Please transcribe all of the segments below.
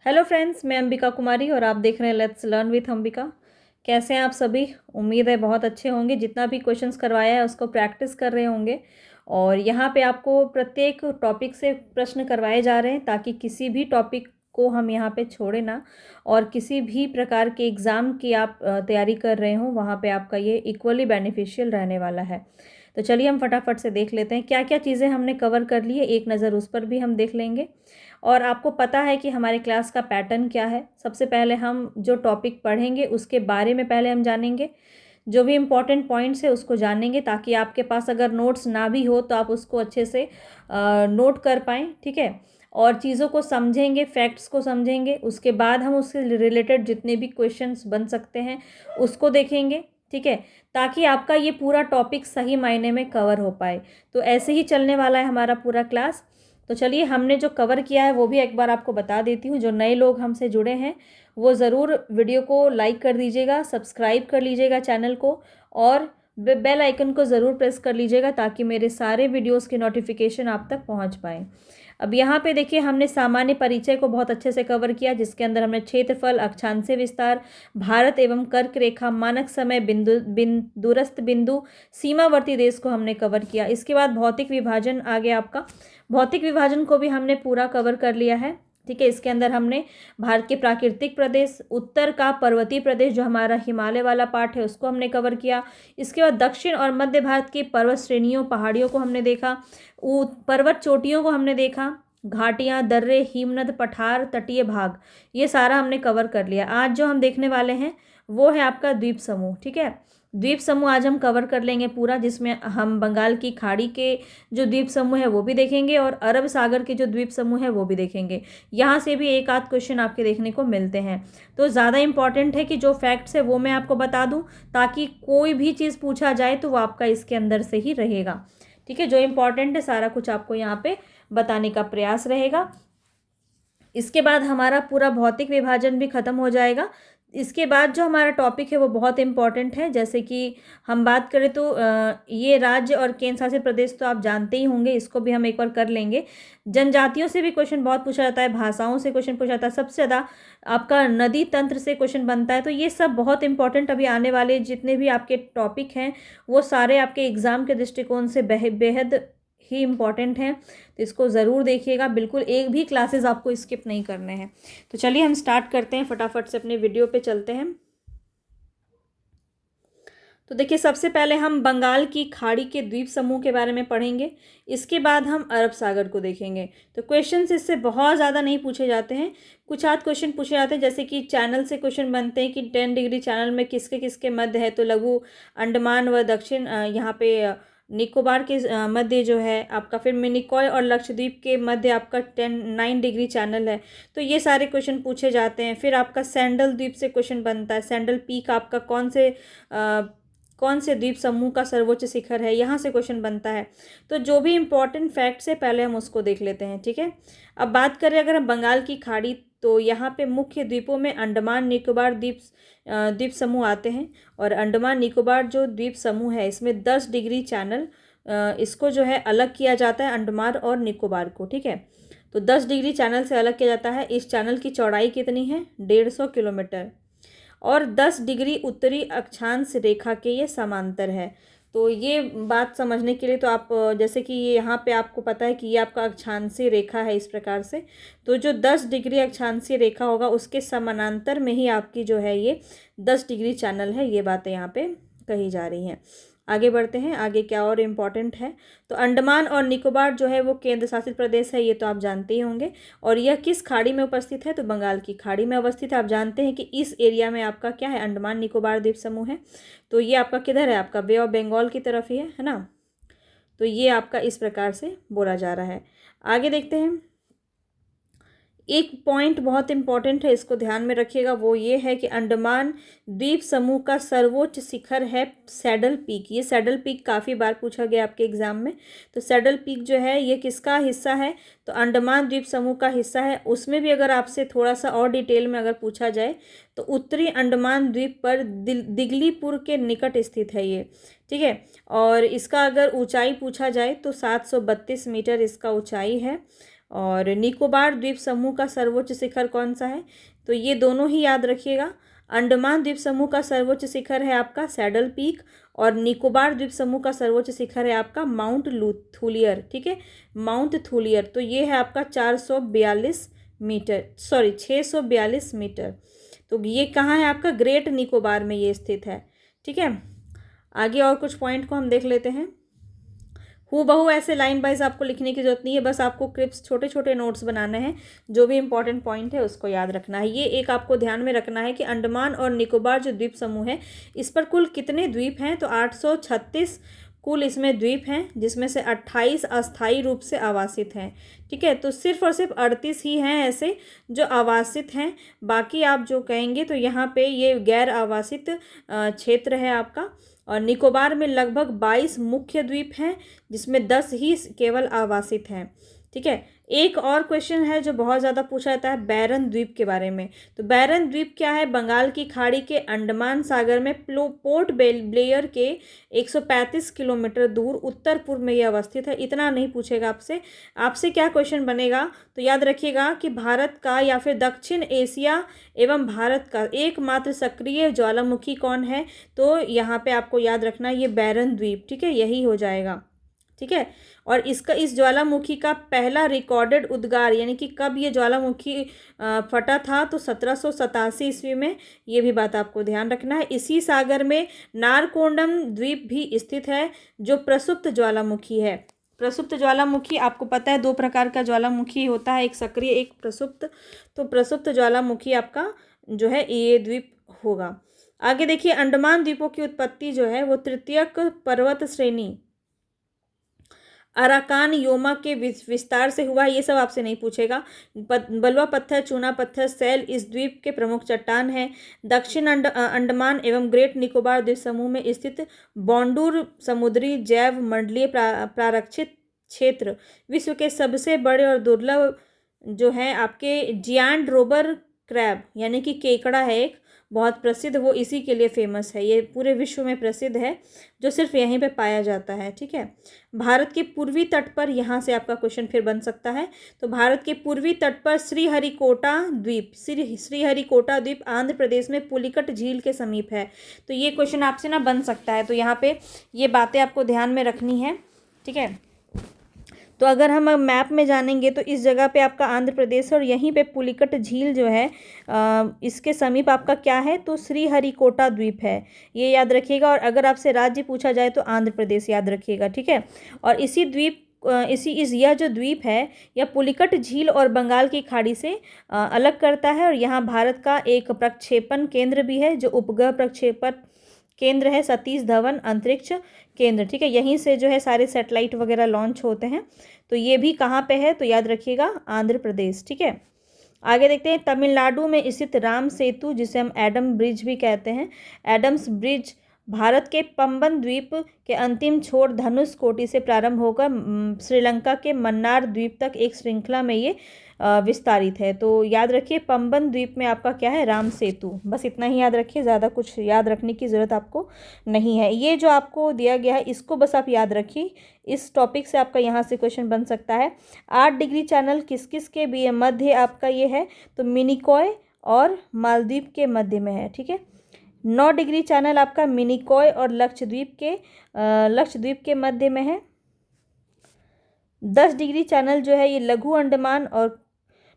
Hello friends, मैं अंबिका कुमारी और आप देख रहे हैं लेट्स लर्न विथ अंबिका। कैसे हैं आप सभी? उम्मीद है बहुत अच्छे होंगे। जितना भी क्वेश्चंस करवाया है उसको प्रैक्टिस कर रहे होंगे। और यहाँ पे आपको प्रत्येक टॉपिक से प्रश्न करवाए जा रहे हैं ताकि किसी भी टॉपिक को हम यहाँ पे छोड़े ना। और किसी भी प्रकार के एग्ज़ाम की आप तैयारी कर रहे हो वहाँ पे आपका ये इक्वली बेनिफिशियल रहने वाला है। तो चलिए हम फटाफट से देख लेते हैं क्या क्या चीज़ें हमने कवर कर ली है, एक नज़र उस पर भी हम देख लेंगे। और आपको पता है कि हमारे क्लास का पैटर्न क्या है। सबसे पहले हम जो टॉपिक पढ़ेंगे उसके बारे में पहले हम जानेंगे, जो भी इम्पॉर्टेंट पॉइंट्स है उसको जानेंगे ताकि आपके पास अगर नोट्स ना भी हो तो आप उसको अच्छे से नोट कर पाएँ, ठीक है। और चीज़ों को समझेंगे, फैक्ट्स को समझेंगे, उसके बाद हम उससे रिलेटेड जितने भी क्वेश्चंस बन सकते हैं उसको देखेंगे, ठीक है, ताकि आपका ये पूरा टॉपिक सही मायने में कवर हो पाए। तो ऐसे ही चलने वाला है हमारा पूरा क्लास। तो चलिए हमने जो कवर किया है वो भी एक बार आपको बता देती हूँ। जो नए लोग हमसे जुड़े हैं वो ज़रूर वीडियो को लाइक कर दीजिएगा, सब्सक्राइब कर लीजिएगा चैनल को, और बेल आइकन को ज़रूर प्रेस कर लीजिएगा ताकि मेरे सारे वीडियोस की नोटिफिकेशन आप तक पहुंच पाए। अब यहाँ पे देखिए हमने सामान्य परिचय को बहुत अच्छे से कवर किया, जिसके अंदर हमने क्षेत्रफल, अक्षांशीय विस्तार, भारत एवं कर्क रेखा, मानक समय, दूरस्थ बिंदु, सीमावर्ती देश को हमने कवर किया। इसके बाद भौतिक विभाजन आ गया आपका। भौतिक विभाजन को भी हमने पूरा कवर कर लिया है, ठीक है। इसके अंदर हमने भारत के प्राकृतिक प्रदेश, उत्तर का पर्वतीय प्रदेश जो हमारा हिमालय वाला पार्ट है उसको हमने कवर किया। इसके बाद दक्षिण और मध्य भारत की पर्वत श्रेणियों, पहाड़ियों को हमने देखा। पर्वत चोटियों को हमने देखा। घाटियाँ, दर्रे, हिमनद, पठार, तटीय भाग, ये सारा हमने कवर कर लिया। आज जो हम देखने वाले हैं वो है आपका द्वीप समूह, ठीक है। द्वीप समूह आज हम कवर कर लेंगे पूरा, जिसमें हम बंगाल की खाड़ी के जो द्वीप समूह है वो भी देखेंगे और अरब सागर के जो द्वीप समूह है वो भी देखेंगे। यहाँ से भी एक आध क्वेश्चन आपके देखने को मिलते हैं। तो ज़्यादा इंपॉर्टेंट है कि जो फैक्ट्स है वो मैं आपको बता दूँ ताकि कोई भी चीज़ पूछा जाए तो वो आपका इसके अंदर से ही रहेगा, ठीक है। जो इम्पॉर्टेंट है सारा कुछ आपको यहाँ पे बताने का प्रयास रहेगा। इसके बाद हमारा पूरा भौतिक विभाजन भी खत्म हो जाएगा। इसके बाद जो हमारा टॉपिक है वो बहुत इम्पॉर्टेंट है। जैसे कि हम बात करें तो ये राज्य और केंद्र शासित प्रदेश तो आप जानते ही होंगे, इसको भी हम एक बार कर लेंगे। जनजातियों से भी क्वेश्चन बहुत पूछा जाता है, भाषाओं से क्वेश्चन पूछा जाता है, सबसे ज़्यादा आपका नदी तंत्र से क्वेश्चन बनता है। तो ये सब बहुत इंपॉर्टेंट अभी आने वाले जितने भी आपके टॉपिक हैं वो सारे आपके एग्ज़ाम के दृष्टिकोण से बेहद ही इम्पॉर्टेंट हैं। तो इसको ज़रूर देखिएगा, बिल्कुल एक भी क्लासेस आपको स्किप नहीं करने हैं। तो चलिए हम स्टार्ट करते हैं, फटाफट से अपने वीडियो पे चलते हैं। तो देखिए सबसे पहले हम बंगाल की खाड़ी के द्वीप समूह के बारे में पढ़ेंगे। इसके बाद हम अरब सागर को देखेंगे। तो क्वेश्चंस इससे बहुत ज़्यादा नहीं पूछे जाते हैं, कुछ आध क्वेश्चन पूछे जाते हैं। जैसे कि चैनल से क्वेश्चन बनते हैं कि 10 डिग्री चैनल में किसके किसके मध्य है, तो लघु अंडमान व दक्षिण यहाँ पे निकोबार के मध्य जो है आपका, फिर मिनिकॉय और लक्षद्वीप के मध्य आपका 9 डिग्री चैनल है। तो ये सारे क्वेश्चन पूछे जाते हैं। फिर आपका सैंडल द्वीप से क्वेश्चन बनता है। सैंडल पीक आपका कौन से द्वीप समूह का सर्वोच्च शिखर है, यहाँ से क्वेश्चन बनता है। तो जो भी इम्पोर्टेंट फैक्ट्स है पहले हम उसको देख लेते हैं, ठीक है। अब बात करें अगर हम बंगाल की खाड़ी, तो यहाँ पे मुख्य द्वीपों में अंडमान निकोबार द्वीप समूह आते हैं। और अंडमान निकोबार जो द्वीप समूह है इसमें 10 डिग्री चैनल, इसको जो है अलग किया जाता है अंडमान और निकोबार को, ठीक है। तो 10 डिग्री चैनल से अलग किया जाता है। इस चैनल की चौड़ाई कितनी है? 150 किलोमीटर, और 10 डिग्री उत्तरी अक्षांश रेखा के ये समांतर है। तो ये बात समझने के लिए तो आप जैसे कि ये यहाँ पे आपको पता है कि ये आपका अक्षांशीय रेखा है इस प्रकार से। तो जो 10 डिग्री अक्षांशीय रेखा होगा उसके समानांतर में ही आपकी जो है ये 10 डिग्री चैनल है। ये बातें यहाँ पे कही जा रही हैं। आगे बढ़ते हैं, आगे क्या और इम्पॉर्टेंट है। तो अंडमान और निकोबार जो है वो केंद्र शासित प्रदेश है, ये तो आप जानते ही होंगे। और यह किस खाड़ी में उपस्थित है? तो बंगाल की खाड़ी में अवस्थित है। आप जानते हैं कि इस एरिया में आपका क्या है? अंडमान निकोबार द्वीप समूह है। तो ये आपका किधर है? आपका बे ऑफ बंगाल की तरफ ही है ना। तो ये आपका इस प्रकार से बोला जा रहा है। आगे देखते हैं, एक पॉइंट बहुत इंपॉर्टेंट है, इसको ध्यान में रखिएगा। वो ये है कि अंडमान द्वीप समूह का सर्वोच्च शिखर है सैडल पीक। ये सैडल पीक काफ़ी बार पूछा गया आपके एग्जाम में। तो सैडल पीक जो है ये किसका हिस्सा है? तो अंडमान द्वीप समूह का हिस्सा है। उसमें भी अगर आपसे थोड़ा सा और डिटेल में अगर पूछा जाए तो उत्तरी अंडमान द्वीप पर दिगलीपुर के निकट स्थित है ये, ठीक है। और इसका अगर ऊंचाई पूछा जाए तो 732 मीटर इसका ऊंचाई है। और निकोबार द्वीप समूह का सर्वोच्च शिखर कौन सा है? तो ये दोनों ही याद रखिएगा। अंडमान द्वीप समूह का सर्वोच्च शिखर है आपका सैडल पीक, और निकोबार द्वीप समूह का सर्वोच्च शिखर है आपका माउंट थूलियर। ठीक है, माउंट थूलियर। तो ये है आपका 442 मीटर, सॉरी 642 मीटर। तो ये कहाँ है आपका? ग्रेट निकोबार में ये स्थित है। ठीक है, आगे और कुछ पॉइंट को हम देख लेते हैं। हूबहू ऐसे लाइन वाइज आपको लिखने की जरूरत नहीं है, बस आपको क्रिप्स छोटे छोटे नोट्स बनाने हैं, जो भी इंपॉर्टेंट पॉइंट है उसको याद रखना है। ये एक आपको ध्यान में रखना है कि अंडमान और निकोबार जो द्वीप समूह है, इस पर कुल कितने द्वीप हैं? तो 836 कुल इसमें द्वीप हैं, जिसमें से 28 अस्थायी रूप से आवासित हैं। ठीक है, तो सिर्फ और सिर्फ 38 ही हैं ऐसे जो आवासित हैं। बाकी आप जो कहेंगे तो यहाँ पे ये गैर आवासित क्षेत्र है आपका। और निकोबार में लगभग 22 मुख्य द्वीप हैं, जिसमें 10 ही केवल आवासित हैं। ठीक है, एक और क्वेश्चन है जो बहुत ज़्यादा पूछा जाता है बैरन द्वीप के बारे में। तो बैरन द्वीप क्या है? बंगाल की खाड़ी के अंडमान सागर में पोर्ट ब्लेयर के 135 किलोमीटर दूर उत्तर पूर्व में ये अवस्थित है। इतना नहीं पूछेगा आपसे। आपसे क्या क्वेश्चन बनेगा? तो याद रखिएगा कि भारत का या फिर दक्षिण एशिया एवं भारत का एकमात्र सक्रिय ज्वालामुखी कौन है? तो यहाँ पे आपको याद रखना ये बैरन द्वीप। ठीक है, यही हो जाएगा। ठीक है, और इसका इस ज्वालामुखी का पहला रिकॉर्डेड उद्गार यानी कि कब ये ज्वालामुखी फटा था? तो 1787 ईस्वी में। ये भी बात आपको ध्यान रखना है। इसी सागर में नारकोंडम द्वीप भी स्थित है, जो प्रसुप्त ज्वालामुखी है। प्रसुप्त ज्वालामुखी आपको पता है 2 प्रकार का ज्वालामुखी होता है, एक सक्रिय एक प्रसुप्त। तो प्रसुप्त ज्वालामुखी आपका जो है ये द्वीप होगा। आगे देखिए, अंडमान द्वीपों की उत्पत्ति जो है वो तृतीयक पर्वत श्रेणी अराकान योमा के विस्तार से हुआ है। ये सब आपसे नहीं पूछेगा। बलुआ पत्थर, चूना पत्थर, सैल इस द्वीप के प्रमुख चट्टान हैं। दक्षिण अंडमान एवं ग्रेट निकोबार द्वीप समूह में स्थित बॉन्डूर समुद्री जैव मंडलीय प्रारक्षित क्षेत्र विश्व के सबसे बड़े और दुर्लभ जो है आपके जियांट रोबर क्रैब यानी कि केकड़ा है एक बहुत प्रसिद्ध, वो इसी के लिए फेमस है। ये पूरे विश्व में प्रसिद्ध है, जो सिर्फ यहीं पे पाया जाता है। ठीक है, भारत के पूर्वी तट पर, यहाँ से आपका क्वेश्चन फिर बन सकता है। तो भारत के पूर्वी तट पर श्रीहरिकोटा द्वीप आंध्र प्रदेश में पुलिकट झील के समीप है। तो ये क्वेश्चन आपसे ना बन सकता है। तो यहाँ पे ये बातें आपको ध्यान में रखनी है। ठीक है, तो अगर हम मैप में जानेंगे तो इस जगह पे आपका आंध्र प्रदेश है, और यहीं पे पुलिकट झील जो है इसके समीप आपका क्या है? तो श्रीहरिकोटा द्वीप है, ये याद रखिएगा। और अगर आपसे राज्य पूछा जाए तो आंध्र प्रदेश याद रखिएगा। ठीक है, और यह जो द्वीप है यह पुलिकट झील और बंगाल की खाड़ी से अलग करता है। और यहाँ भारत का एक प्रक्षेपण केंद्र भी है, जो उपग्रह प्रक्षेपण केंद्र है सतीश धवन अंतरिक्ष केंद्र। ठीक है, यहीं से जो है सारे सैटेलाइट वगैरह लॉन्च होते हैं। तो ये भी कहाँ पे है? तो याद रखिएगा आंध्र प्रदेश। ठीक है, आगे देखते हैं। तमिलनाडु में स्थित राम सेतु, जिसे हम एडम ब्रिज भी कहते हैं, एडम्स ब्रिज भारत के पंबन द्वीप के अंतिम छोर धनुष कोटि से प्रारंभ होकर श्रीलंका के मन्नार द्वीप तक एक श्रृंखला में ये विस्तारित है। तो याद रखिए पंबन द्वीप में आपका क्या है? राम सेतु। बस इतना ही याद रखिए, ज़्यादा कुछ याद रखने की ज़रूरत आपको नहीं है। ये जो आपको दिया गया है इसको बस आप याद रखिए। इस टॉपिक से आपका यहाँ से क्वेश्चन बन सकता है। 8 डिग्री चैनल किस किस के भी मध्य आपका ये है? तो मिनिकॉय और मालदीव के मध्य में है। ठीक है, 9 डिग्री चैनल आपका मिनिकॉय और लक्षद्वीप के मध्य में है। 10 डिग्री चैनल जो है ये लघु अंडमान और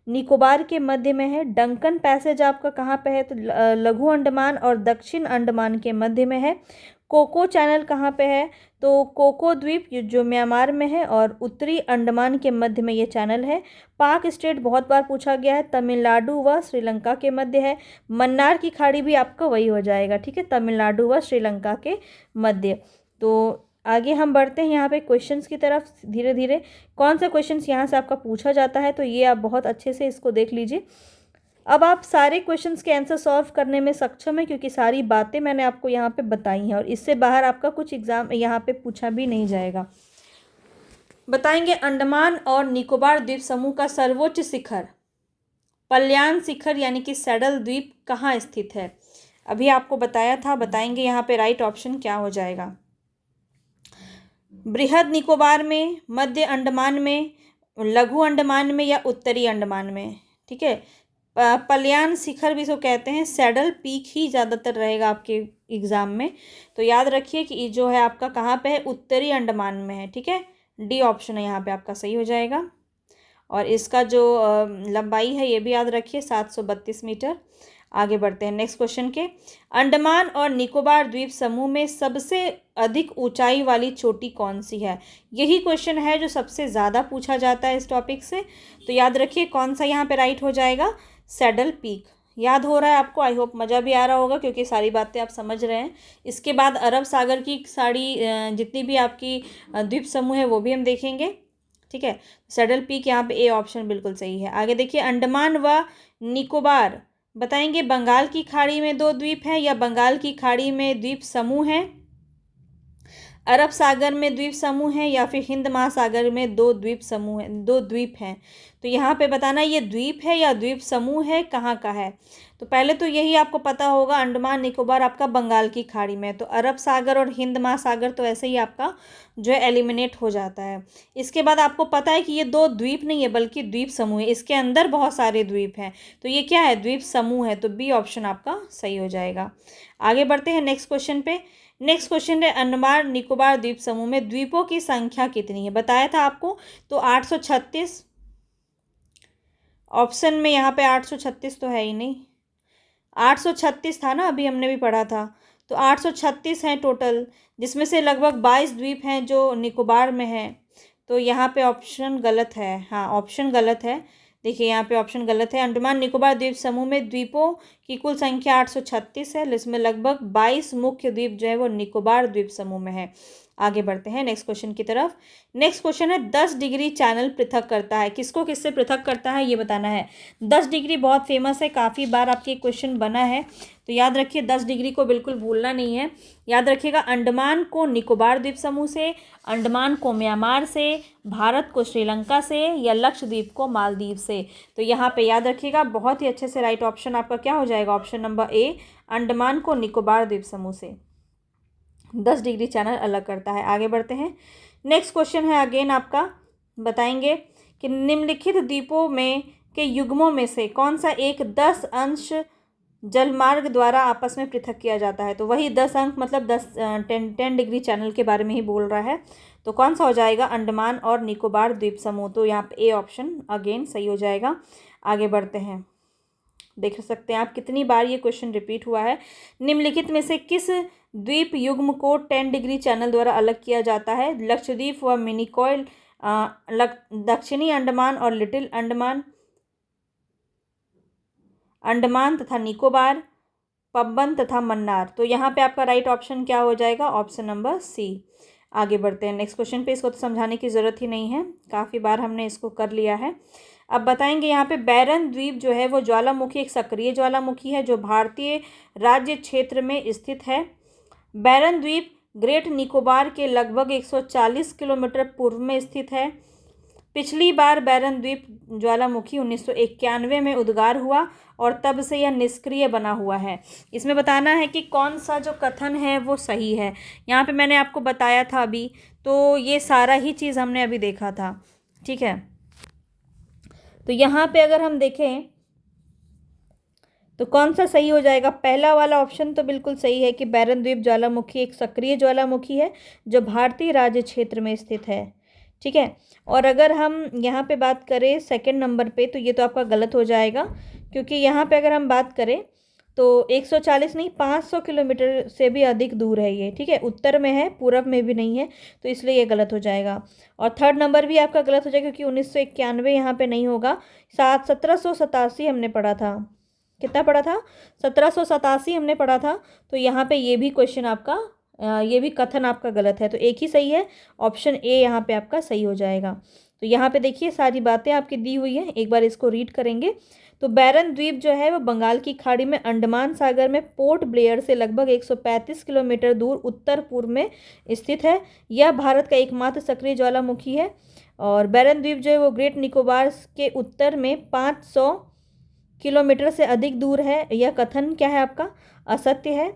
निकोबार के मध्य में है। डंकन पैसेज आपका कहाँ पे है? तो लघु अंडमान और दक्षिण अंडमान के मध्य में है। कोको चैनल कहाँ पे है? तो कोको द्वीप जो म्यांमार में है और उत्तरी अंडमान के मध्य में ये चैनल है। पाक स्टेट बहुत बार पूछा गया है, तमिलनाडु व श्रीलंका के मध्य है। मन्नार की खाड़ी भी आपका वही हो जाएगा। ठीक है, तमिलनाडु व श्रीलंका के मध्य। तो आगे हम बढ़ते हैं यहाँ पे क्वेश्चंस की तरफ धीरे धीरे। कौन सा क्वेश्चंस यहाँ से आपका पूछा जाता है तो ये आप बहुत अच्छे से इसको देख लीजिए। अब आप सारे क्वेश्चंस के आंसर सॉल्व करने में सक्षम है, क्योंकि सारी बातें मैंने आपको यहाँ पे बताई हैं और इससे बाहर आपका कुछ एग्जाम यहाँ पे पूछा भी नहीं जाएगा। बताएंगे अंडमान और निकोबार द्वीप समूह का सर्वोच्च शिखर पल्यान शिखर यानी कि सैडल द्वीप कहाँ स्थित है? अभी आपको बताया था। बताएंगे यहाँ पे राइट ऑप्शन क्या हो जाएगा। बृहद निकोबार में, मध्य अंडमान में, लघु अंडमान में या उत्तरी अंडमान में, ठीक है। पलायन शिखर भी इसको कहते हैं। सैडल पीक ही ज़्यादातर रहेगा आपके एग्ज़ाम में, तो याद रखिए कि ये जो है आपका कहाँ पे है, उत्तरी अंडमान में है, ठीक है। डी ऑप्शन है यहाँ पे आपका सही हो जाएगा। और इसका जो लंबाई है ये भी याद रखिए 732 मीटर। आगे बढ़ते हैं नेक्स्ट क्वेश्चन के। अंडमान और निकोबार द्वीप समूह में सबसे अधिक ऊंचाई वाली चोटी कौन सी है? यही क्वेश्चन है जो सबसे ज़्यादा पूछा जाता है इस टॉपिक से, तो याद रखिए कौन सा यहाँ पे राइट हो जाएगा, सैडल पीक। याद हो रहा है आपको? आई होप मज़ा भी आ रहा होगा क्योंकि सारी बातें आप समझ रहे हैं। इसके बाद अरब सागर की सारी जितनी भी आपकी द्वीप समूह है वो भी हम देखेंगे, ठीक है। सैडल पीक यहाँ पे ए ऑप्शन बिल्कुल सही है। आगे देखिए, अंडमान व निकोबार बताएंगे बंगाल की खाड़ी में 2 द्वीप हैं या बंगाल की खाड़ी में द्वीप समूह है, अरब सागर में द्वीप समूह है या फिर हिंद महासागर में 2 द्वीप समूह है, 2 द्वीप हैं। तो यहाँ पे बताना ये द्वीप है या द्वीप समूह है, कहाँ का है। तो पहले तो यही आपको पता होगा, अंडमान निकोबार आपका बंगाल की खाड़ी में, तो अरब सागर और हिंद महासागर तो ऐसे ही आपका जो है एलिमिनेट हो जाता है। इसके बाद आपको पता है कि ये 2 द्वीप नहीं है बल्कि द्वीप समूह है, इसके अंदर बहुत सारे द्वीप हैं, तो ये क्या है, द्वीप समूह है, तो बी ऑप्शन आपका सही हो जाएगा। आगे बढ़ते हैं नेक्स्ट क्वेश्चन पे। नेक्स्ट क्वेश्चन है, अंडमान निकोबार द्वीप समूह में द्वीपों की संख्या कितनी है? बताया था आपको, तो 836। ऑप्शन में यहाँ पे 836 तो है ही नहीं, 836 था ना, अभी हमने भी पढ़ा था, तो 836 हैं टोटल, जिसमें से लगभग 22 द्वीप हैं जो निकोबार में हैं, तो यहाँ पे ऑप्शन गलत है। हाँ, ऑप्शन गलत है, देखिए यहाँ पे ऑप्शन गलत है। अंडमान निकोबार द्वीप समूह में द्वीपों की कुल संख्या 836 है, जिसमें लगभग 22 मुख्य द्वीप जो है वो निकोबार द्वीप समूह में है। आगे बढ़ते हैं नेक्स्ट क्वेश्चन की तरफ। नेक्स्ट क्वेश्चन है, 10 डिग्री चैनल पृथक करता है, किसको किससे पृथक करता है ये बताना है। 10 डिग्री बहुत फेमस है, काफ़ी बार आपके क्वेश्चन बना है, तो याद रखिए 10 डिग्री को बिल्कुल भूलना नहीं है। याद रखिएगा, अंडमान को निकोबार द्वीप समूह से, अंडमान को म्यांमार से, भारत को श्रीलंका से या लक्षद्वीप को मालदीव से। तो यहाँ पे याद रखिएगा बहुत ही अच्छे से, राइट ऑप्शन आपका क्या हो जाएगा, ऑप्शन नंबर ए, अंडमान को निकोबार द्वीप समूह से 10 डिग्री चैनल अलग करता है। आगे बढ़ते हैं नेक्स्ट क्वेश्चन है, अगेन आपका बताएंगे कि निम्नलिखित द्वीपों में के युग्मों में से कौन सा एक 10 अंश जलमार्ग द्वारा आपस में पृथक किया जाता है। तो वही 10 अंक मतलब 10 डिग्री चैनल के बारे में ही बोल रहा है, तो कौन सा हो जाएगा, अंडमान और निकोबार द्वीप समूह, तो यहाँ पे ए ऑप्शन अगेन सही हो जाएगा। आगे बढ़ते हैं, देख सकते हैं आप कितनी बार ये क्वेश्चन रिपीट हुआ है। निम्नलिखित में से किस द्वीप युग्म को 10 डिग्री चैनल द्वारा अलग किया जाता है? लक्षद्वीप व मिनिकॉय, दक्षिणी अंडमान और लिटिल अंडमान, अंडमान तथा निकोबार, पब्बन तथा मन्नार। तो यहाँ पे आपका राइट ऑप्शन क्या हो जाएगा, ऑप्शन नंबर सी। आगे बढ़ते हैं नेक्स्ट क्वेश्चन पे, इसको तो समझाने की ज़रूरत ही नहीं है, काफ़ी बार हमने इसको कर लिया है। अब बताएंगे यहाँ पे, बैरन द्वीप जो है वो ज्वालामुखी, एक सक्रिय ज्वालामुखी है जो भारतीय राज्य क्षेत्र में स्थित है। बैरन द्वीप ग्रेट निकोबार के लगभग 140 किलोमीटर पूर्व में स्थित है। पिछली बार बैरन द्वीप ज्वालामुखी 1991 में उद्गार हुआ और तब से यह निष्क्रिय बना हुआ है। इसमें बताना है कि कौन सा जो कथन है वो सही है। यहाँ पे मैंने आपको बताया था अभी, तो ये सारा ही चीज़ हमने अभी देखा था, ठीक है। तो यहाँ पे अगर हम देखें तो कौन सा सही हो जाएगा, पहला वाला ऑप्शन तो बिल्कुल सही है कि बैरन द्वीप ज्वालामुखी एक सक्रिय ज्वालामुखी है जो भारतीय राज्य क्षेत्र में स्थित है, ठीक है। और अगर हम यहाँ पे बात करें सेकंड नंबर पे, तो ये तो आपका गलत हो जाएगा, क्योंकि यहाँ पे अगर हम बात करें तो 140 नहीं 500 किलोमीटर से भी अधिक दूर है ये, ठीक है। उत्तर में है, पूर्व में भी नहीं है, तो इसलिए ये गलत हो जाएगा। और थर्ड नंबर भी आपका गलत हो जाएगा क्योंकि 1991 यहाँ पे नहीं होगा, 1787 हमने पढ़ा था, कितना पढ़ा था, 1787 हमने पढ़ा था, तो यहाँ पे ये भी क्वेश्चन आपका ये भी कथन आपका गलत है, तो एक ही सही है, ऑप्शन ए यहाँ पे आपका सही हो जाएगा। तो यहाँ पे देखिए सारी बातें आपकी दी हुई हैं, एक बार इसको रीड करेंगे। तो बैरन द्वीप जो है वो बंगाल की खाड़ी में अंडमान सागर में पोर्ट ब्लेयर से लगभग 135 किलोमीटर दूर उत्तर पूर्व में स्थित है। यह भारत का एकमात्र सक्रिय ज्वालामुखी है। और बैरन द्वीप जो है वो ग्रेट निकोबार के उत्तर में 500 किलोमीटर से अधिक दूर है। यह कथन क्या है आपका, असत्य है।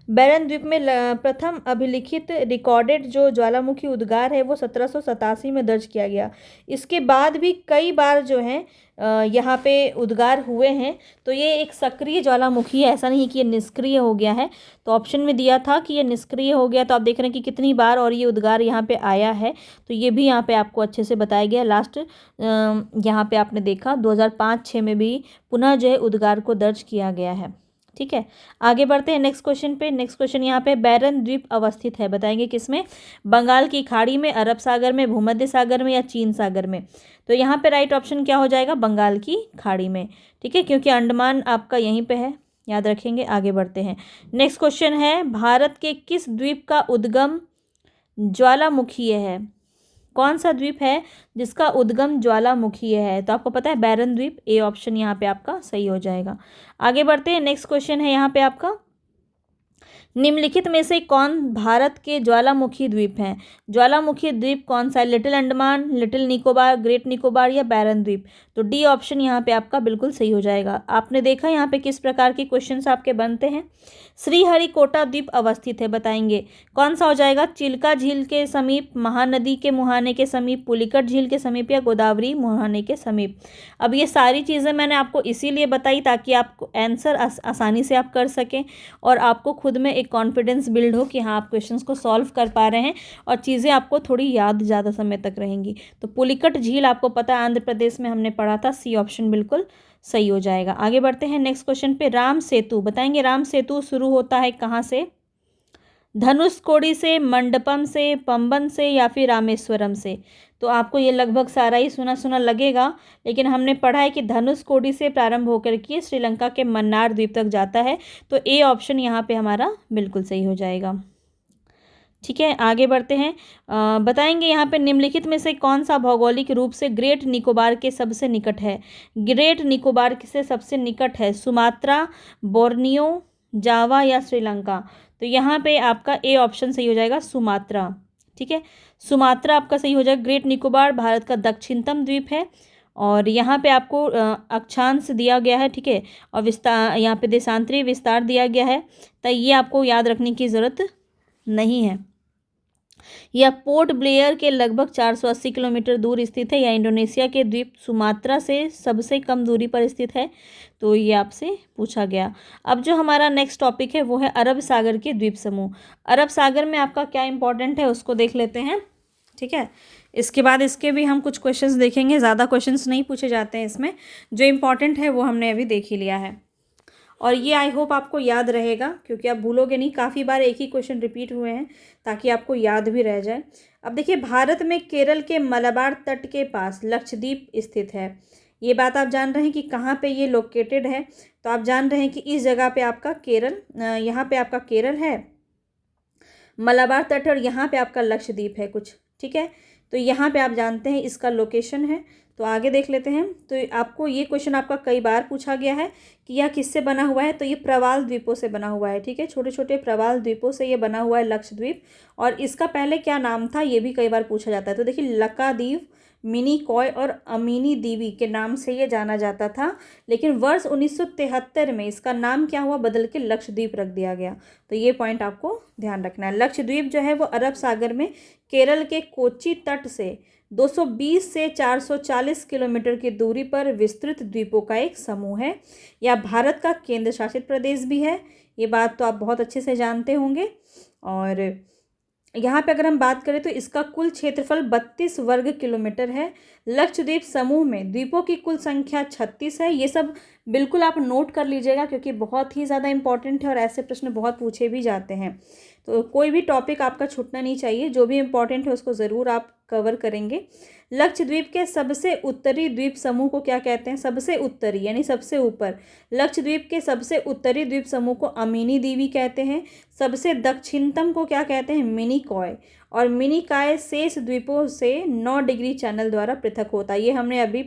बैरन द्वीप में प्रथम अभिलिखित रिकॉर्डेड जो ज्वालामुखी उद्गार है वो 1787 में दर्ज किया गया। इसके बाद भी कई बार जो है यहाँ पे उद्गार हुए हैं। तो ये एक सक्रिय ज्वालामुखी है, ऐसा नहीं कि ये निष्क्रिय हो गया है। तो ऑप्शन में दिया था कि ये निष्क्रिय हो गया, तो आप देख रहे हैं कि कितनी बार और ये उद्गार यहाँ पे आया है। तो ये भी यहाँ पे आपको अच्छे से बताया गया। लास्ट यहाँ पे आपने देखा 2005-06 में भी पुनः जो है उद्गार को दर्ज किया गया है। ठीक है, आगे बढ़ते हैं नेक्स्ट क्वेश्चन पे। नेक्स्ट क्वेश्चन यहाँ पे बैरन द्वीप अवस्थित है, बताएंगे किसमें? बंगाल की खाड़ी में, अरब सागर में, भूमध्य सागर में या चीन सागर में? तो यहाँ पे राइट ऑप्शन क्या हो जाएगा? बंगाल की खाड़ी में। ठीक है, क्योंकि अंडमान आपका यहीं पे है, याद रखेंगे। आगे बढ़ते हैं। नेक्स्ट क्वेश्चन है, भारत के किस द्वीप का उद्गम ज्वालामुखीय है? कौन सा द्वीप है जिसका उद्गम ज्वालामुखीय है? तो आपको पता है बैरन द्वीप। ए ऑप्शन यहाँ पे आपका सही हो जाएगा। आगे बढ़ते हैं। नेक्स्ट क्वेश्चन है यहाँ पे आपका, निम्नलिखित में से कौन भारत के ज्वालामुखी द्वीप हैं? ज्वालामुखी द्वीप कौन सा है? Little Andaman, little Nicobar, great Nicobar या बैरन द्वीप? तो डी ऑप्शन यहाँ पे आपका बिल्कुल सही हो जाएगा। आपने देखा यहाँ पे किस प्रकार के क्वेश्चंस आपके बनते हैं। श्रीहरिकोटा द्वीप अवस्थित है, बताएंगे कौन सा हो जाएगा? चिल्का झील के समीप, महानदी के मुहाने के समीप, पुलिकट झील के समीप या गोदावरी मुहाने के समीप? अब ये सारी चीज़ें मैंने आपको इसीलिए बताई ताकि आपको आंसर आसानी से आप कर सकें और आपको खुद में एक कॉन्फिडेंस बिल्ड हो कि हाँ आप क्वेश्चंस को सॉल्व कर पा रहे हैं और चीज़ें आपको थोड़ी याद ज़्यादा समय तक रहेंगी। तो पुलिकट झील आपको पता है आंध्र प्रदेश में हमने पढ़ा था। सी ऑप्शन बिल्कुल सही हो जाएगा। आगे बढ़ते हैं नेक्स्ट क्वेश्चन पे। राम सेतु, बताएंगे राम सेतु शुरू होता है कहाँ से? धनुषकोडी से, मंडपम से, पंबन से या फिर रामेश्वरम से? तो आपको ये लगभग सारा ही सुना सुना लगेगा, लेकिन हमने पढ़ा है कि धनुषकोडी से प्रारंभ होकर के श्रीलंका के मन्नार द्वीप तक जाता है। तो ए ऑप्शन यहाँ पे हमारा बिल्कुल सही हो जाएगा। ठीक है, आगे बढ़ते हैं। बताएंगे यहाँ पे निम्नलिखित में से कौन सा भौगोलिक रूप से ग्रेट निकोबार के सबसे निकट है? ग्रेट निकोबार से सबसे निकट है सुमात्रा, बोर्नियो, जावा या श्रीलंका? तो यहाँ पे आपका ए ऑप्शन सही हो जाएगा, सुमात्रा। ठीक है, सुमात्रा आपका सही हो जाएगा। ग्रेट निकोबार भारत का दक्षिणतम द्वीप है और यहाँ पे आपको अक्षांश दिया गया है। ठीक है, और विस्तार यहाँ पे देशांतरी विस्तार दिया गया है, तो ये आपको याद रखने की ज़रूरत नहीं है। यह पोर्ट ब्लेयर के लगभग 480 किलोमीटर दूर स्थित है। यह इंडोनेशिया के द्वीप सुमात्रा से सबसे कम दूरी पर स्थित है। तो ये आपसे पूछा गया। अब जो हमारा नेक्स्ट टॉपिक है वो है अरब सागर के द्वीप समूह। अरब सागर में आपका क्या इंपॉर्टेंट है उसको देख लेते हैं। ठीक है, इसके बाद इसके भी हम कुछ क्वेश्चंस देखेंगे। ज़्यादा क्वेश्चंस नहीं पूछे जाते हैं इसमें, जो इम्पॉर्टेंट है वो हमने अभी देख ही लिया है और ये आई होप आपको याद रहेगा क्योंकि आप भूलोगे नहीं। काफ़ी बार एक ही क्वेश्चन रिपीट हुए हैं ताकि आपको याद भी रह जाए। अब देखिए, भारत में केरल के मलाबार तट के पास लक्षद्वीप स्थित है। ये बात आप जान रहे हैं कि कहाँ पे ये लोकेटेड है। तो आप जान रहे हैं कि इस जगह पे आपका केरल, यहाँ पे आपका केरल है, मलाबार तट, और यहाँ पे आपका लक्षद्वीप है कुछ। ठीक है, तो यहाँ पे आप जानते हैं इसका लोकेशन है। तो आगे देख लेते हैं। तो आपको ये क्वेश्चन आपका कई बार पूछा गया है कि यह किससे बना हुआ है? तो ये प्रवाल द्वीपों से बना हुआ है। ठीक है, छोटे छोटे प्रवाल द्वीपों से ये बना हुआ है लक्षद्वीप। और इसका पहले क्या नाम था ये भी कई बार पूछा जाता है। तो देखिए, लकादीव, मिनीकॉय और अमीनी दीवी के नाम से ये जाना जाता था, लेकिन वर्ष 1973 में इसका नाम क्या हुआ? बदल के लक्षद्वीप रख दिया गया। तो ये पॉइंट आपको ध्यान रखना है। लक्षद्वीप जो है वो अरब सागर में केरल के कोच्चि तट से 220 से 440 किलोमीटर की दूरी पर विस्तृत द्वीपों का एक समूह है। यह भारत का केंद्र शासित प्रदेश भी है। ये बात तो आप बहुत अच्छे से जानते होंगे। और यहाँ पे अगर हम बात करें तो इसका कुल क्षेत्रफल 32 वर्ग किलोमीटर है। लक्षद्वीप समूह में द्वीपों की कुल संख्या 36 है। ये सब बिल्कुल आप नोट कर लीजिएगा क्योंकि बहुत ही ज़्यादा इंपॉर्टेंट है और ऐसे प्रश्न बहुत पूछे भी जाते हैं। तो कोई भी टॉपिक आपका छूटना नहीं चाहिए, जो भी इम्पोर्टेंट है उसको ज़रूर आप कवर करेंगे। लक्षद्वीप के सबसे उत्तरी द्वीप समूह को क्या कहते हैं? सबसे उत्तरी यानी सबसे ऊपर। लक्षद्वीप के सबसे उत्तरी द्वीप समूह को अमीनी दीवी कहते हैं। सबसे दक्षिणतम को क्या कहते हैं? मिनीकॉय। और मिनीकॉय शेष द्वीपों से 9 डिग्री चैनल द्वारा पृथक होता है। ये हमने अभी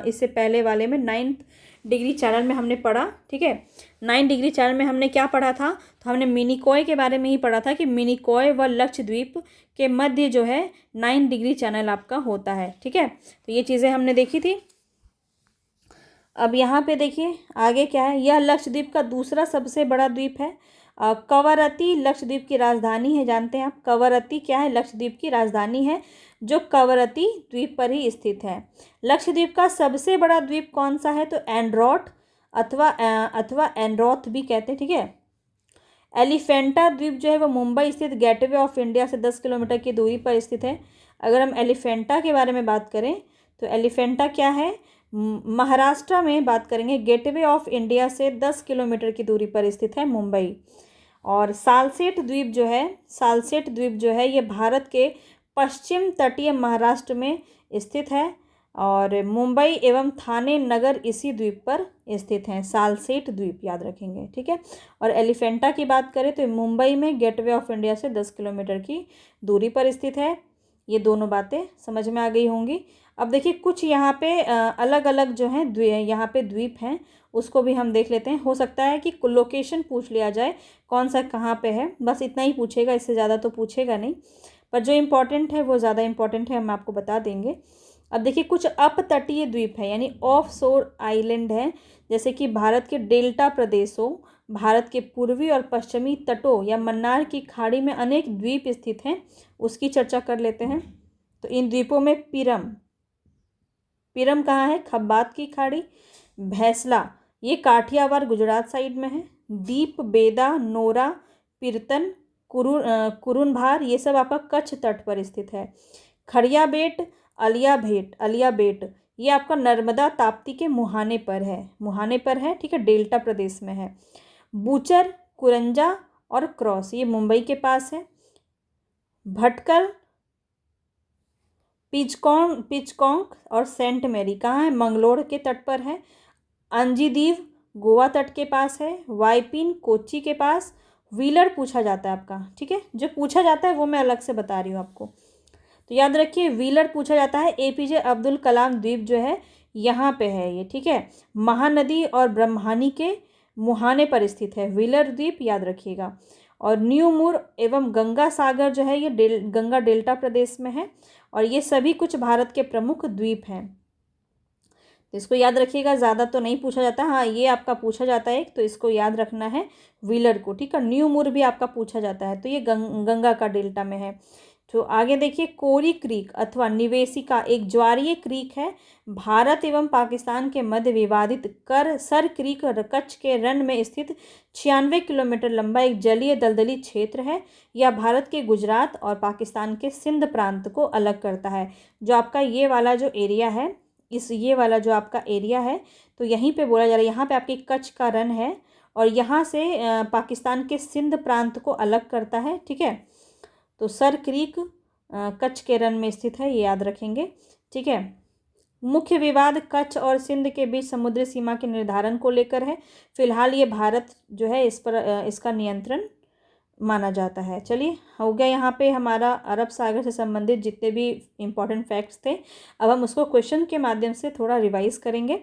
इससे पहले वाले में 9 डिग्री चैनल में हमने पढ़ा। ठीक है, 9 डिग्री चैनल में हमने क्या पढ़ा था? तो हमने मिनीकॉय के बारे में ही पढ़ा था कि मिनीकॉय व लक्षद्वीप के मध्य जो है 9 डिग्री चैनल आपका होता है। ठीक है, तो ये चीज़ें हमने देखी थी। अब यहाँ पे देखिए आगे क्या है। यह लक्षद्वीप का दूसरा सबसे बड़ा द्वीप है। कवरत्ती लक्षद्वीप की राजधानी है, जानते हैं आप कवरत्ती क्या है? लक्षद्वीप की राजधानी है जो कवरत्ती द्वीप पर ही स्थित है। लक्षद्वीप का सबसे बड़ा द्वीप कौन सा है? तो एंड्रोथ अथवा एंड्रोथ भी कहते हैं, ठीक है। एलिफेंटा द्वीप जो है वो मुंबई स्थित गेटवे ऑफ इंडिया से 10 किलोमीटर की दूरी पर स्थित है। अगर हम एलिफेंटा के बारे में बात करें तो एलिफेंटा क्या है? महाराष्ट्र में बात करेंगे, गेटवे ऑफ इंडिया से 10 किलोमीटर की दूरी पर स्थित है मुंबई। और सालसेट द्वीप जो है ये भारत के पश्चिम तटीय महाराष्ट्र में स्थित है और मुंबई एवं थाने नगर इसी द्वीप पर स्थित हैं। सालसेट द्वीप याद रखेंगे, ठीक है। और एलिफेंटा की बात करें तो मुंबई में गेटवे ऑफ इंडिया से 10 किलोमीटर की दूरी पर स्थित है। ये दोनों बातें समझ में आ गई होंगी। अब देखिए कुछ यहाँ पे अलग अलग जो हैं यहाँ पे द्वीप हैं, उसको भी हम देख लेते हैं। हो सकता है कि लोकेशन पूछ लिया जाए, कौन सा कहाँ पे है, बस इतना ही पूछेगा, इससे ज़्यादा तो पूछेगा नहीं। पर जो इम्पोर्टेंट है वो ज़्यादा इम्पोर्टेंट है, हम आपको बता देंगे। अब देखिए कुछ अपतटीय द्वीप है यानी ऑफ शोर आइलैंड है, जैसे कि भारत के डेल्टा प्रदेशों, भारत के पूर्वी और पश्चिमी तटों या मन्नार की खाड़ी में अनेक द्वीप स्थित हैं, उसकी चर्चा कर लेते हैं। तो इन द्वीपों में पिरम कहाँ है? खब्बात की खाड़ी। भैसला ये काठियावाड़ गुजरात साइड में है। दीप बेदा, नोरा, पिरतन, कुरुनभार ये सब आपका कच्छ तट पर स्थित है। खड़िया बेट, अलिया बेट ये आपका नर्मदा ताप्ती के मुहाने पर है, ठीक है, डेल्टा प्रदेश में है। बूचर, कुरंजा और क्रॉस ये मुंबई के पास है। भटकल, पिचकोंक और सेंट मेरी कहाँ है? मंगलोर के तट पर है। अंजीदीव गोवा तट के पास है। वाइपिन कोच्चि के पास। व्हीलर पूछा जाता है आपका, ठीक है, जो पूछा जाता है वो मैं अलग से बता रही हूँ आपको, तो याद रखिए व्हीलर पूछा जाता है। एपीजे अब्दुल कलाम द्वीप जो है यहाँ पे है ये, ठीक है, महानदी और ब्रह्मणी के मुहाने पर स्थित है व्हीलर द्वीप, याद रखिएगा। और न्यू मूर एवं गंगा सागर जो है ये गंगा डेल्टा प्रदेश में है। और ये सभी कुछ भारत के प्रमुख द्वीप हैं, तो इसको याद रखिएगा। ज़्यादा तो नहीं पूछा जाता, हाँ ये आपका पूछा जाता है एक, तो इसको याद रखना है व्हीलर को, ठीक है। न्यू मूर भी आपका पूछा जाता है, तो ये गंगा का डेल्टा में है। तो आगे देखिए कोरी क्रीक अथवा निवेशिका एक ज्वारीय क्रीक है, भारत एवं पाकिस्तान के मध्य विवादित सर क्रीक कच्छ के रण में स्थित 96 किलोमीटर लंबा एक जलीय दलदली क्षेत्र है। यह भारत के गुजरात और पाकिस्तान के सिंध प्रांत को अलग करता है। जो आपका ये वाला जो एरिया है, ये वाला जो आपका एरिया है, तो यहीं पे बोला जा रहा है, यहाँ पे आपकी कच्छ का रण है और यहाँ से पाकिस्तान के सिंध प्रांत को अलग करता है, ठीक है। तो सर क्रीक कच्छ के रण में स्थित है, ये याद रखेंगे, ठीक है। मुख्य विवाद कच्छ और सिंध के बीच समुद्री सीमा के निर्धारण को लेकर है। फिलहाल ये भारत जो है इस पर इसका नियंत्रण माना जाता है। चलिए हो गया यहाँ पे हमारा अरब सागर से संबंधित जितने भी इम्पॉर्टेंट फैक्ट्स थे। अब हम उसको क्वेश्चन के माध्यम से थोड़ा रिवाइज करेंगे।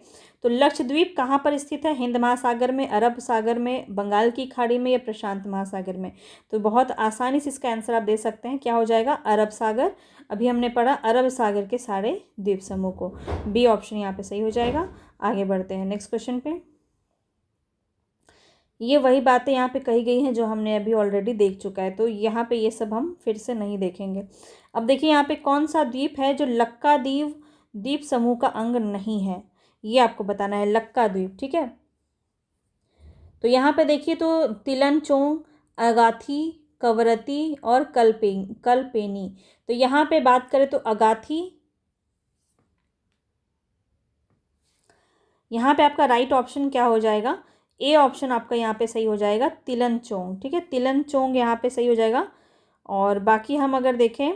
तो लक्षद्वीप कहाँ पर स्थित है? हिंद महासागर में, अरब सागर में, बंगाल की खाड़ी में या प्रशांत महासागर में? तो बहुत आसानी से इसका आंसर आप दे सकते हैं, क्या हो जाएगा? अरब सागर। अभी हमने पढ़ा अरब सागर के सारे द्वीप समूह को, बी ऑप्शन यहाँ पे सही हो जाएगा। आगे बढ़ते हैं नेक्स्ट क्वेश्चन पे। ये वही बातें यहाँ पे कही गई हैं जो हमने अभी ऑलरेडी देख चुका है, तो यहाँ पे ये सब हम फिर से नहीं देखेंगे। अब देखिए यहाँ पे कौन सा द्वीप है जो लक्काद्वीप द्वीप समूह का अंग नहीं है, ये आपको बताना है। लक्काद्वीप, ठीक है। तो यहाँ पे देखिए तो तिलनचोंग, अगाथी, कवरत्ती और कल्पेनी। तो यहाँ पे बात करें तो अगाथी, यहाँ पे आपका राइट ऑप्शन क्या हो जाएगा? ए ऑप्शन आपका यहाँ पे सही हो जाएगा, तिलनचोंग, ठीक है, तिलनचोंग यहाँ पे सही हो जाएगा। और बाकी हम अगर देखें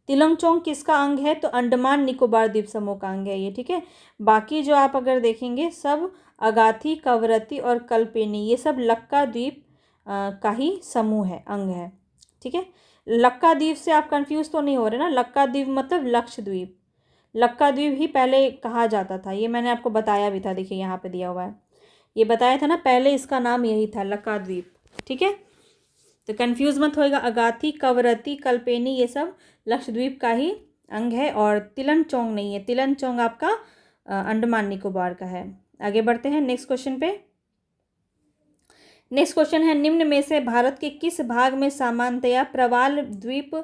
तिलंगचोंग किसका अंग है? तो अंडमान निकोबार द्वीप समूह का अंग है ये, ठीक है। बाकी जो आप अगर देखेंगे सब अगाथी, कवरत्ती और कल्पेनी ये सब लक्काद्वीप का ही समूह है, अंग है, ठीक है। लक्काद्वीप से आप कंफ्यूज तो नहीं हो रहे ना? लक्काद्वीप मतलब लक्षद्वीप, लक्काद्वीप ही पहले कहा जाता था, ये मैंने आपको बताया भी था, देखिए यहाँ पे दिया हुआ है, ये बताया था ना, पहले इसका नाम यही था लक्काद्वीप, ठीक है। तो कंफ्यूज मत होएगा, अगाथी, कवरत्ती, कल्पेनी ये सब लक्षद्वीप का ही अंग है और तिलनचोंग नहीं है, तिलनचोंग आपका अंडमान निकोबार का है। आगे बढ़ते हैं नेक्स्ट क्वेश्चन पे। नेक्स्ट क्वेश्चन है, निम्न में से भारत के किस भाग में सामान्यतया प्रवाल द्वीप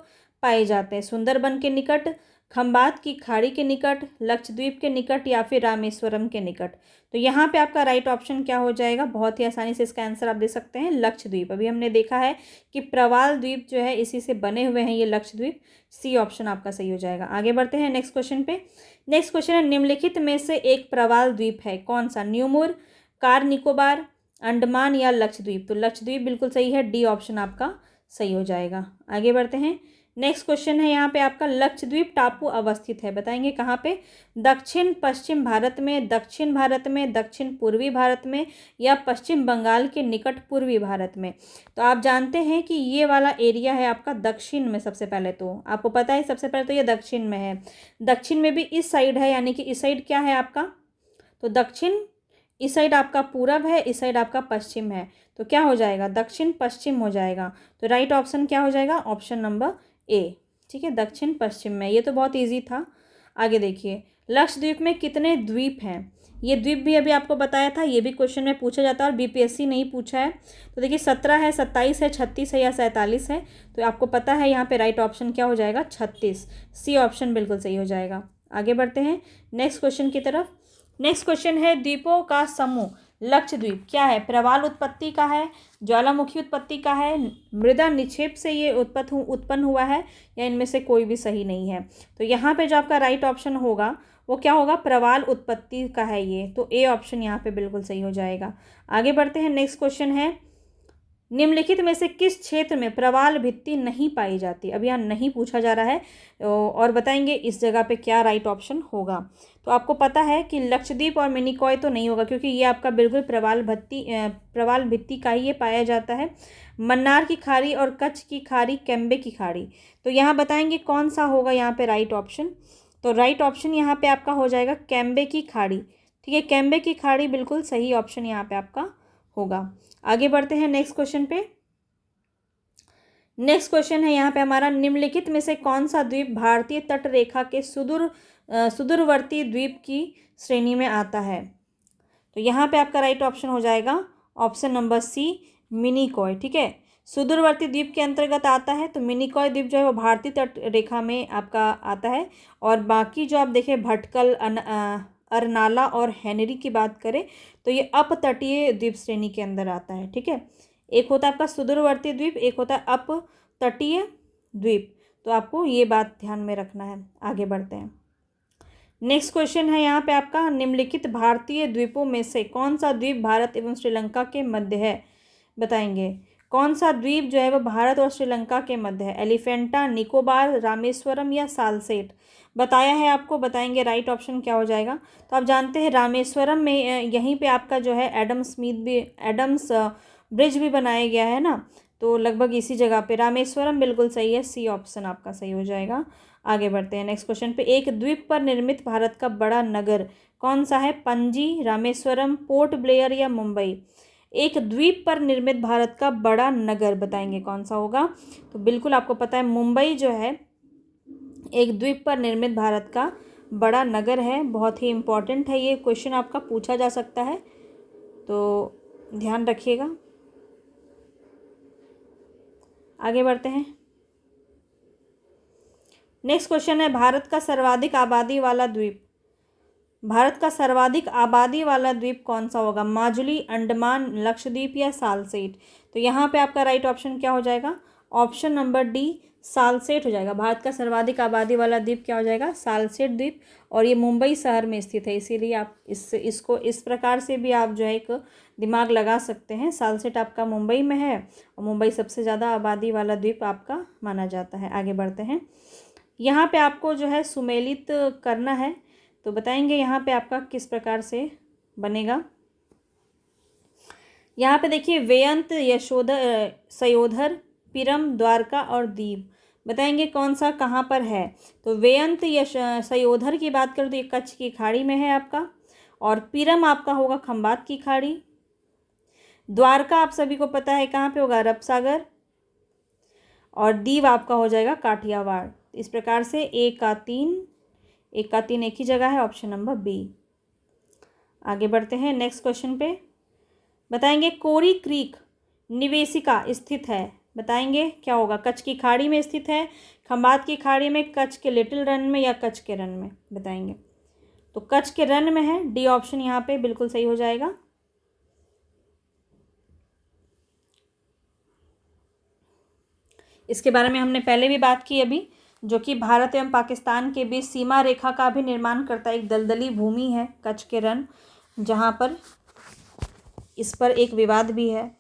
पाए जाते हैं? सुंदरबन के निकट, खंबात की खाड़ी के निकट, लक्षद्वीप के निकट या फिर रामेश्वरम के निकट? तो यहाँ पे आपका राइट ऑप्शन क्या हो जाएगा? बहुत ही आसानी से इसका आंसर आप दे सकते हैं, लक्षद्वीप। अभी हमने देखा है कि प्रवाल द्वीप जो है इसी से बने हुए हैं ये लक्षद्वीप। सी ऑप्शन आपका सही हो जाएगा। आगे बढ़ते हैं नेक्स्ट क्वेश्चन पे। नेक्स्ट क्वेश्चन है, निम्नलिखित में से एक प्रवाल द्वीप है, कौन सा? न्यूमूर, कार निकोबार, अंडमान या लक्षद्वीप? तो लक्षद्वीप बिल्कुल सही है, डी ऑप्शन आपका सही हो जाएगा। आगे बढ़ते हैं। नेक्स्ट क्वेश्चन है यहाँ पे आपका, लक्षद्वीप टापू अवस्थित है, बताएंगे कहाँ पे? दक्षिण पश्चिम भारत में, दक्षिण भारत में, दक्षिण पूर्वी भारत में या पश्चिम बंगाल के निकट पूर्वी भारत में? तो आप जानते हैं कि ये वाला एरिया है आपका दक्षिण में। सबसे पहले तो आपको पता है, सबसे पहले तो ये दक्षिण में है। दक्षिण में भी इस साइड है, यानी कि इस साइड क्या है आपका? तो दक्षिण, इस साइड आपका पूरब है, इस साइड आपका पश्चिम है। तो क्या हो जाएगा? दक्षिण पश्चिम हो जाएगा। तो राइट ऑप्शन क्या हो जाएगा? Option number A. ठीक है, दक्षिण पश्चिम में। ये तो बहुत इजी था। आगे देखिए, लक्षद्वीप में कितने द्वीप हैं? ये द्वीप भी अभी आपको बताया था, ये भी क्वेश्चन में पूछा जाता है और बीपीएससी नहीं पूछा है। तो देखिए 17 है, 27 है, 36 है या 47 है? तो आपको पता है यहाँ पे राइट ऑप्शन क्या हो जाएगा? 36। सी ऑप्शन बिल्कुल सही हो जाएगा। आगे बढ़ते हैं नेक्स्ट क्वेश्चन की तरफ। नेक्स्ट क्वेश्चन है, द्वीपों का समूह लक्षद्वीप क्या है? प्रवाल उत्पत्ति का है, ज्वालामुखी उत्पत्ति का है, मृदा निक्षेप से ये उत्पन्न हुआ है, या इनमें से कोई भी सही नहीं है? तो यहाँ पे जो आपका राइट ऑप्शन होगा वो क्या होगा? प्रवाल उत्पत्ति का है ये। तो ए ऑप्शन यहाँ पे बिल्कुल सही हो जाएगा। आगे बढ़ते हैं। नेक्स्ट क्वेश्चन है, निम्नलिखित में से किस क्षेत्र में प्रवाल भित्ति नहीं पाई जाती? अब यहाँ नहीं पूछा जा रहा है और बताएंगे इस जगह पे क्या राइट ऑप्शन होगा। तो आपको पता है कि लक्षद्वीप और मिनिकॉय तो नहीं होगा, क्योंकि ये आपका बिल्कुल प्रवाल भित्ति का ही ये पाया जाता है। मन्नार की खाड़ी और कच्छ की खाड़ी, कैम्बे की खाड़ी। तो यहाँ बताएंगे कौन सा होगा यहाँ पे राइट ऑप्शन। तो राइट ऑप्शन यहाँ पे आपका हो जाएगा कैम्बे की खाड़ी। ठीक है, कैम्बे की खाड़ी बिल्कुल सही ऑप्शन यहाँ पे आपका होगा। आगे बढ़ते हैं नेक्स्ट क्वेश्चन पे। नेक्स्ट क्वेश्चन है यहाँ पे हमारा, निम्नलिखित में से कौन सा द्वीप भारतीय तट रेखा के सुदूरवर्ती द्वीप की श्रेणी में आता है? तो यहाँ पे आपका राइट ऑप्शन हो जाएगा ऑप्शन नंबर सी, मिनिकॉय। ठीक है, सुदूरवर्ती द्वीप के अंतर्गत आता है। तो मिनिकॉय द्वीप जो है वो भारतीय तट रेखा में आपका आता है। और बाकी जो आप देखें, भटकल, अरनाला और हेनरी की बात करें तो ये अपतटीय द्वीप श्रेणी के अंदर आता है। ठीक है, एक होता है आपका सुदूरवर्ती द्वीप, एक होता है अपतटीय द्वीप। तो आपको ये बात ध्यान में रखना है। आगे बढ़ते हैं। नेक्स्ट क्वेश्चन है यहाँ पे आपका, निम्नलिखित भारतीय द्वीपों में से कौन सा द्वीप भारत एवं श्रीलंका के मध्य है? बताएंगे कौन सा द्वीप जो है वो भारत और श्रीलंका के मध्य है? एलिफेंटा, निकोबार, रामेश्वरम या सालसेट? बताया है आपको, बताएंगे राइट ऑप्शन क्या हो जाएगा। तो आप जानते हैं रामेश्वरम में यहीं पे आपका जो है एडम्स ब्रिज भी बनाया गया है ना, तो लगभग इसी जगह पे रामेश्वरम बिल्कुल सही है। सी ऑप्शन आपका सही हो जाएगा। आगे बढ़ते हैं नेक्स्ट क्वेश्चन पे। एक द्वीप पर निर्मित भारत का बड़ा नगर कौन सा है? पणजी, रामेश्वरम, पोर्ट ब्लेयर या मुंबई? एक द्वीप पर निर्मित भारत का बड़ा नगर बताएंगे कौन सा होगा। तो बिल्कुल आपको पता है, मुंबई जो है एक द्वीप पर निर्मित भारत का बड़ा नगर है। बहुत ही इम्पोर्टेंट है, ये क्वेश्चन आपका पूछा जा सकता है, तो ध्यान रखिएगा। आगे बढ़ते हैं। नेक्स्ट क्वेश्चन है, भारत का सर्वाधिक आबादी वाला द्वीप। भारत का सर्वाधिक आबादी वाला द्वीप कौन सा होगा? माजुली, अंडमान, लक्षद्वीप या सालसेट? तो यहाँ पे आपका राइट ऑप्शन क्या हो जाएगा? ऑप्शन नंबर डी, सालसेट हो जाएगा। भारत का सर्वाधिक आबादी वाला द्वीप क्या हो जाएगा? सालसेट द्वीप। और ये मुंबई शहर में स्थित है, इसीलिए आप इसको इस प्रकार से भी आप जो है एक दिमाग लगा सकते हैं। सालसेट आपका मुंबई में है और मुंबई सबसे ज़्यादा आबादी वाला द्वीप आपका माना जाता है। आगे बढ़ते हैं। यहाँ पे आपको जो है सुमेलित करना है, तो बताएंगे यहाँ पे आपका किस प्रकार से बनेगा। यहाँ पे देखिए, वेयंत, सयोधर, पिरम, द्वारका और दीव। बताएंगे कौन सा कहाँ पर है। तो वेयंत या सयोधर की बात करें तो ये कच्छ की खाड़ी में है आपका, और पिरम आपका होगा खंबात की खाड़ी। द्वारका आप सभी को पता है कहाँ पे होगा? अरब सागर। और दीव आपका हो जाएगा काठियावाड़। इस प्रकार से एक का तीन एक ही जगह है, ऑप्शन नंबर बी। आगे बढ़ते हैं नेक्स्ट क्वेश्चन पे। बताएंगे कोरी क्रीक निवेशिका स्थित है? बताएंगे क्या होगा? कच्छ की खाड़ी में स्थित है, खंबात की खाड़ी में, कच्छ के लिटिल रन में, या कच्छ के रन में? बताएंगे। तो कच्छ के रन में है, डी ऑप्शन यहाँ पे बिल्कुल सही हो जाएगा। इसके बारे में हमने पहले भी बात की अभी, जो कि भारत एवं पाकिस्तान के बीच सीमा रेखा का भी निर्माण करता है। एक दलदली भूमि है कच्छ के रन, जहाँ पर इस पर एक विवाद भी है।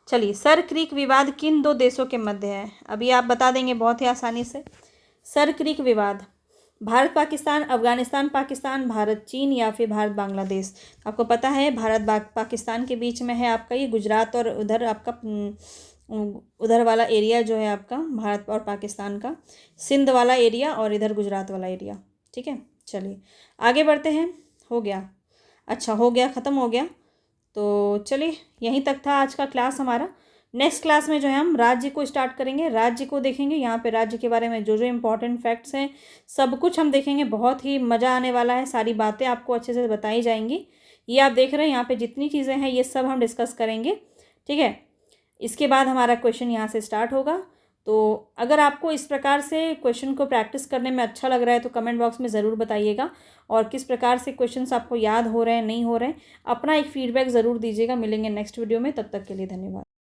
चलिए, सर क्रीक विवाद किन दो देशों के मध्य है? अभी आप बता देंगे बहुत ही आसानी से। सर क्रीक विवाद भारत पाकिस्तान, अफगानिस्तान पाकिस्तान, भारत चीन, या फिर भारत बांग्लादेश? आपको पता है भारत पाकिस्तान के बीच में है आपका ये गुजरात, और उधर आपका उधर वाला एरिया जो है आपका भारत और पाकिस्तान का, सिंध वाला एरिया और इधर गुजरात वाला एरिया। ठीक है, चलिए आगे बढ़ते हैं। हो गया? अच्छा, हो गया, ख़त्म हो गया। तो चलिए, यहीं तक था आज का क्लास हमारा। नेक्स्ट क्लास में जो है हम राज्य को स्टार्ट करेंगे, राज्य को देखेंगे। यहाँ पे राज्य के बारे में जो जो इम्पोर्टेंट फैक्ट्स हैं सब कुछ हम देखेंगे। बहुत ही मज़ा आने वाला है, सारी बातें आपको अच्छे से बताई जाएंगी। ये आप देख रहे हैं यहाँ पे जितनी चीज़ें हैं ये सब हम डिस्कस करेंगे। ठीक है, इसके बाद हमारा क्वेश्चन यहाँ से स्टार्ट होगा। तो अगर आपको इस प्रकार से क्वेश्चन को प्रैक्टिस करने में अच्छा लग रहा है तो कमेंट बॉक्स में ज़रूर बताइएगा, और किस प्रकार से क्वेश्चंस आपको याद हो रहे हैं, नहीं हो रहे हैं, अपना एक फीडबैक ज़रूर दीजिएगा। मिलेंगे नेक्स्ट वीडियो में, तब तक के लिए धन्यवाद।